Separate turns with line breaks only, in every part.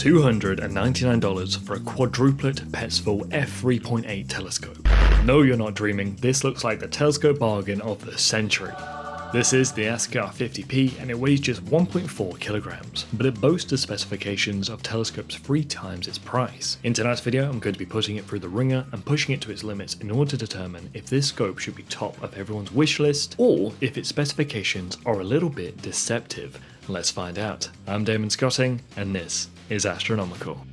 $299 for a quadruplet Petzval f3.8 telescope. No, you're not dreaming, this looks like the telescope bargain of the century. This is the Askar 50p and it weighs just 1.4 kilograms, but it boasts the specifications of telescopes 3 times its price. In tonight's video, I'm going to be putting it through the ringer and pushing it to its limits in order to determine if this scope should be top of everyone's wish list or if its specifications are a little bit deceptive. Let's find out. I'm Damon Scotting and this is Astronomical.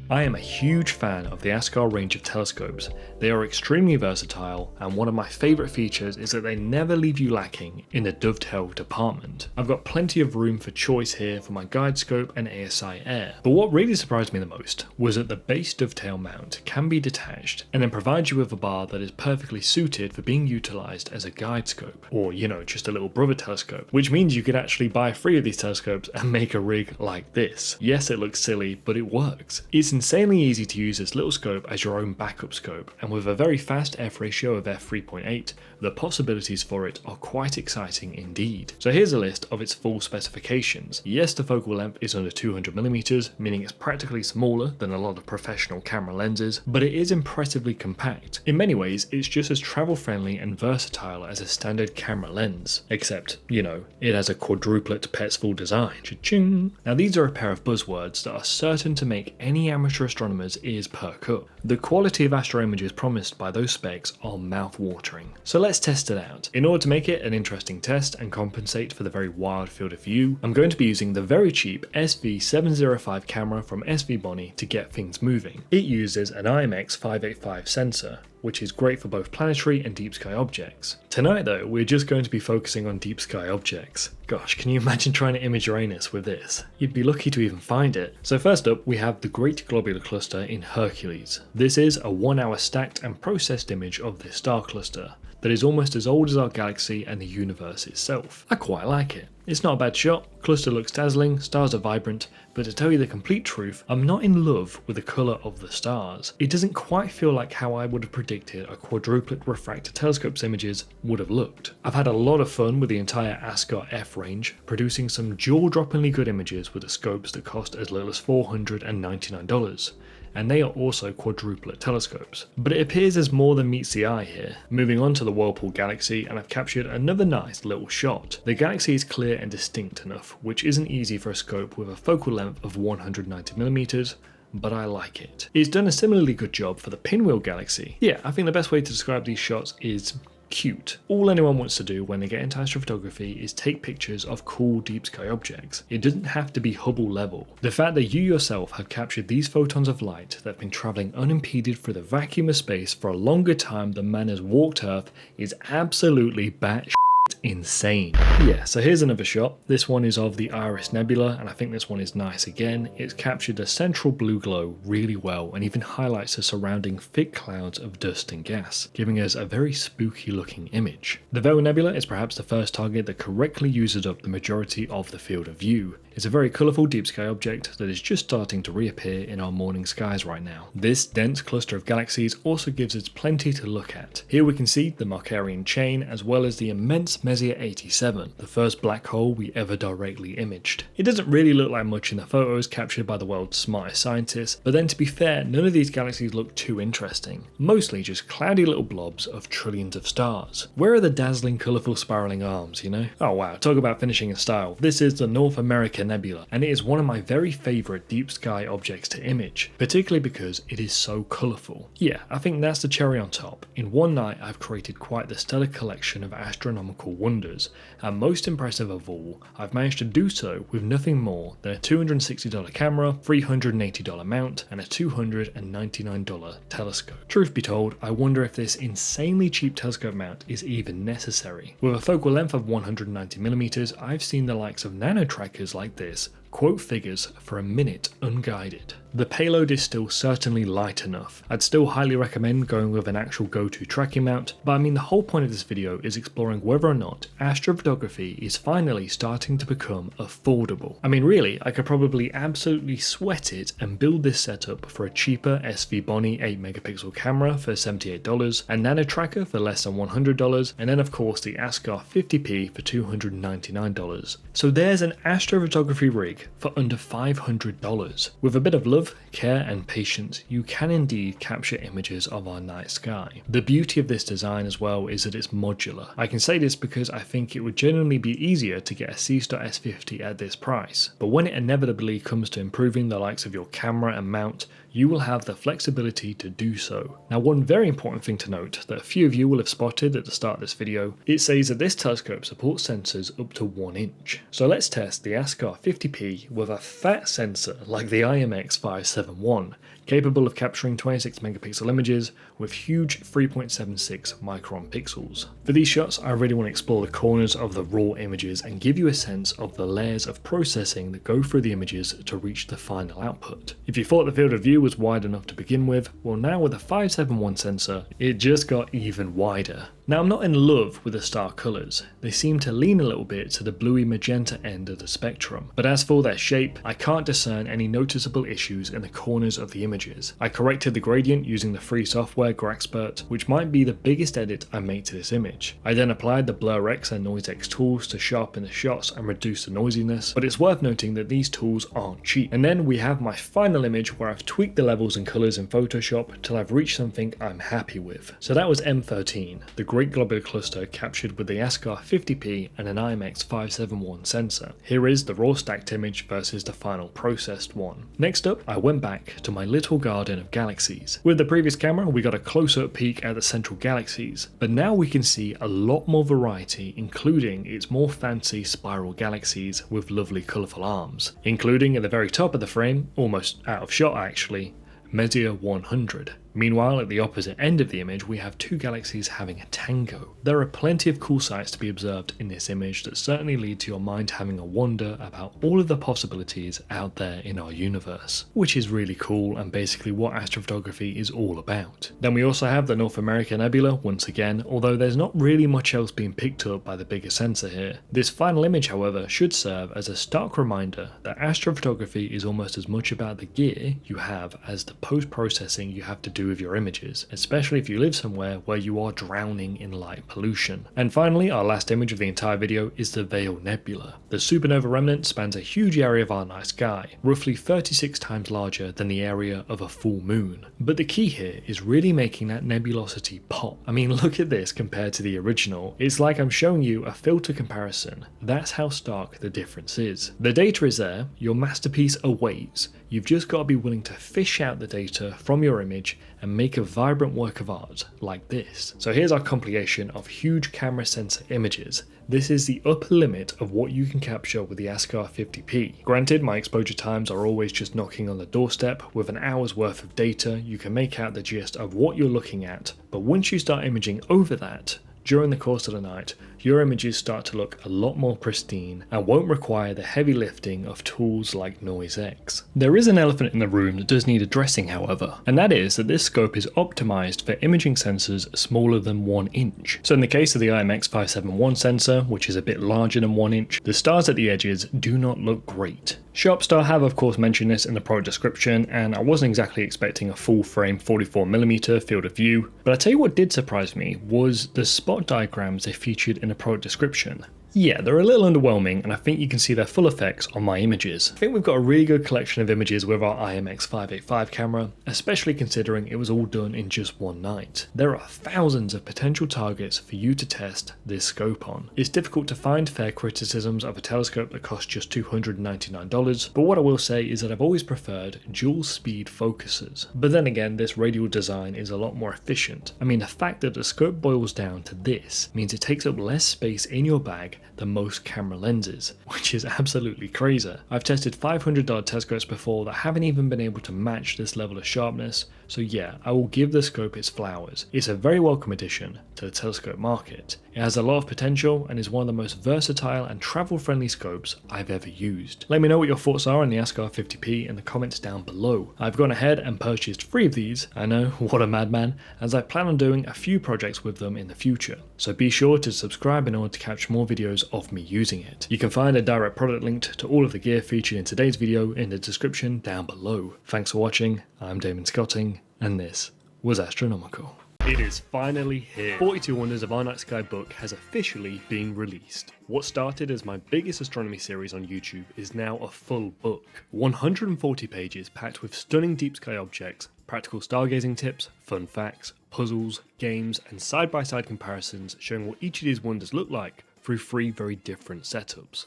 I am a huge fan of the Askar range of telescopes. They are extremely versatile, and one of my favourite features is that they never leave you lacking in the dovetail department. I've got plenty of room for choice here for my guide scope and ASI Air, but what really surprised me the most was that the base dovetail mount can be detached and then provides you with a bar that is perfectly suited for being utilised as a guide scope, or just a little brother telescope, which means you could actually buy 3 of these telescopes and make a rig like this. Yes, it looks silly, but it works. It's insanely easy to use this little scope as your own backup scope, and with a very fast f ratio of f3.8, the possibilities for it are quite exciting indeed. So here's a list of its full specifications. Yes, the focal length is under 200mm, meaning it's practically smaller than a lot of professional camera lenses, but it is impressively compact. In many ways, it's just as travel friendly and versatile as a standard camera lens, except, it has a quadruplet Petzval design. Cha-ching! Now these are a pair of buzzwords that are certain to make any amateur astronomer's ears perk up. The quality of astro images promised by those specs are mouth-watering. So let's test it out. In order to make it an interesting test and compensate for the very wild field of view, I'm going to be using the very cheap SV705 camera from Svbony to get things moving. It uses an IMX585 sensor, which is great for both planetary and deep sky objects. Tonight though, we're just going to be focusing on deep sky objects. Gosh, can you imagine trying to image Uranus with this? You'd be lucky to even find it. So first up, we have the Great Globular Cluster in Hercules. This is a 1-hour stacked and processed image of this star cluster that is almost as old as our galaxy and the universe itself. I quite like it. It's not a bad shot, cluster looks dazzling, stars are vibrant, but to tell you the complete truth, I'm not in love with the colour of the stars. It doesn't quite feel like how I would have predicted a quadruplet refractor telescope's images would have looked. I've had a lot of fun with the entire Askar F range, producing some jaw-droppingly good images with the scopes that cost as little as $499. And they are also quadruplet telescopes. But it appears there's more than meets the eye here. Moving on to the Whirlpool Galaxy, and I've captured another nice little shot. The galaxy is clear and distinct enough, which isn't easy for a scope with a focal length of 190mm, but I like it. It's done a similarly good job for the Pinwheel Galaxy. Yeah, I think the best way to describe these shots is cute. All anyone wants to do when they get into astrophotography is take pictures of cool deep sky objects. It doesn't have to be Hubble level. The fact that you yourself have captured these photons of light that have been travelling unimpeded through the vacuum of space for a longer time than man has walked Earth is absolutely batshit insane. Yeah, so here's another shot. This one is of the Iris Nebula, and I think this one is nice again. It's captured the central blue glow really well and even highlights the surrounding thick clouds of dust and gas, giving us a very spooky looking image. The Virgo Nebula is perhaps the first target that correctly uses up the majority of the field of view. It's a very colourful deep sky object that is just starting to reappear in our morning skies right now. This dense cluster of galaxies also gives us plenty to look at. Here we can see the Markarian chain as well as the immense Messier 87, the first black hole we ever directly imaged. It doesn't really look like much in the photos captured by the world's smartest scientists, but then to be fair, none of these galaxies look too interesting. Mostly just cloudy little blobs of trillions of stars. Where are the dazzling colourful spiralling arms, Oh wow, talk about finishing in style. This is the North American Nebula, and it is one of my very favourite deep sky objects to image, particularly because it is so colourful. Yeah, I think that's the cherry on top. In one night I've created quite the stellar collection of astronomical wonders, and most impressive of all, I've managed to do so with nothing more than a $260 camera, $380 mount, and a $299 telescope. Truth be told, I wonder if this insanely cheap telescope mount is even necessary. With a focal length of 190mm, I've seen the likes of nano trackers like this quote figures for a minute unguided. The payload is still certainly light enough. I'd still highly recommend going with an actual go-to tracking mount, but I mean the whole point of this video is exploring whether or not astrophotography is finally starting to become affordable. I mean really, I could probably absolutely sweat it and build this setup for a cheaper Svbony 8MP camera for $78, a nano tracker for less than $100, and then of course the Askar 50p for $299. So there's an astrophotography rig for under $500. With a bit of love, care and patience, you can indeed capture images of our night sky. The beauty of this design as well is that it's modular. I can say this because I think it would genuinely be easier to get a C-S50 at this price, but when it inevitably comes to improving the likes of your camera and mount, you will have the flexibility to do so. Now, one very important thing to note that a few of you will have spotted at the start of this video, it says that this telescope supports sensors up to 1 inch. So let's test the Askar 50p with a fat sensor like the IMX571, capable of capturing 26MP images with huge 3.76 micron pixels. For these shots, I really want to explore the corners of the raw images and give you a sense of the layers of processing that go through the images to reach the final output. If you thought the field of view was wide enough to begin with, well now with a 571 sensor, it just got even wider. Now I'm not in love with the star colours, they seem to lean a little bit to the bluey magenta end of the spectrum, but as for their shape, I can't discern any noticeable issues in the corners of the images. I corrected the gradient using the free software Grexpert, which might be the biggest edit I made to this image. I then applied the Blur X and Noise X tools to sharpen the shots and reduce the noisiness, but it's worth noting that these tools aren't cheap. And then we have my final image where I've tweaked the levels and colours in Photoshop till I've reached something I'm happy with. So that was M13, the Great Globular Cluster captured with the Askar 50p and an IMX571 sensor. Here is the raw stacked image versus the final processed one. Next up, I went back to my little garden of galaxies. With the previous camera, we got a close-up peek at the central galaxies, but now we can see a lot more variety, including its more fancy spiral galaxies with lovely colourful arms, including at the very top of the frame, almost out of shot actually, Messier 100. Meanwhile, at the opposite end of the image, we have two galaxies having a tango. There are plenty of cool sights to be observed in this image that certainly lead to your mind having a wonder about all of the possibilities out there in our universe, which is really cool and basically what astrophotography is all about. Then we also have the North American Nebula once again, although there's not really much else being picked up by the bigger sensor here. This final image, however, should serve as a stark reminder that astrophotography is almost as much about the gear you have as the post-processing you have to do with your images, especially if you live somewhere where you are drowning in light pollution. And finally, our last image of the entire video is the Veil Nebula. The supernova remnant spans a huge area of our night sky, roughly 36 times larger than the area of a full moon. But the key here is really making that nebulosity pop. I mean, look at this compared to the original. It's like I'm showing you a filter comparison. That's how stark the difference is. The data is there, your masterpiece awaits. You've just got to be willing to fish out the data from your image and make a vibrant work of art like this. So here's our compilation of huge camera sensor images. This is the upper limit of what you can capture with the Askar 50p. Granted, my exposure times are always just knocking on the doorstep. With an hour's worth of data, you can make out the gist of what you're looking at, but once you start imaging over that, during the course of the night, your images start to look a lot more pristine and won't require the heavy lifting of tools like Noise X. There is an elephant in the room that does need addressing, however, and that is that this scope is optimized for imaging sensors smaller than 1 inch. So in the case of the IMX571 sensor, which is a bit larger than 1 inch, the stars at the edges do not look great. Sharpstar have of course mentioned this in the product description, and I wasn't exactly expecting a full frame 44mm field of view, but I tell you what did surprise me was the spot diagrams they featured in the product description. Yeah, they're a little underwhelming, and I think you can see their full effects on my images. I think we've got a really good collection of images with our IMX585 camera, especially considering it was all done in just one night. There are thousands of potential targets for you to test this scope on. It's difficult to find fair criticisms of a telescope that costs just $299, but what I will say is that I've always preferred dual speed focuses. But then again, this radial design is a lot more efficient. I mean, the fact that the scope boils down to this means it takes up less space in your bag than most camera lenses, which is absolutely crazy. I've tested $500 telescopes before that haven't even been able to match this level of sharpness, so yeah, I will give the scope its flowers. It's a very welcome addition to the telescope market. It has a lot of potential and is one of the most versatile and travel-friendly scopes I've ever used. Let me know what your thoughts are on the Askar 50P in the comments down below. I've gone ahead and purchased 3 of these, I know, what a madman, as I plan on doing a few projects with them in the future. So be sure to subscribe in order to catch more videos of me using it. You can find a direct product link to all of the gear featured in today's video in the description down below. Thanks for watching, I'm Damon Scotting, and this was Astronomical. It is finally here. 42 Wonders of Our Night Sky book has officially been released. What started as my biggest astronomy series on YouTube is now a full book. 140 pages packed with stunning deep sky objects, practical stargazing tips, fun facts, puzzles, games, and side-by-side comparisons showing what each of these wonders look like through 3 very different setups.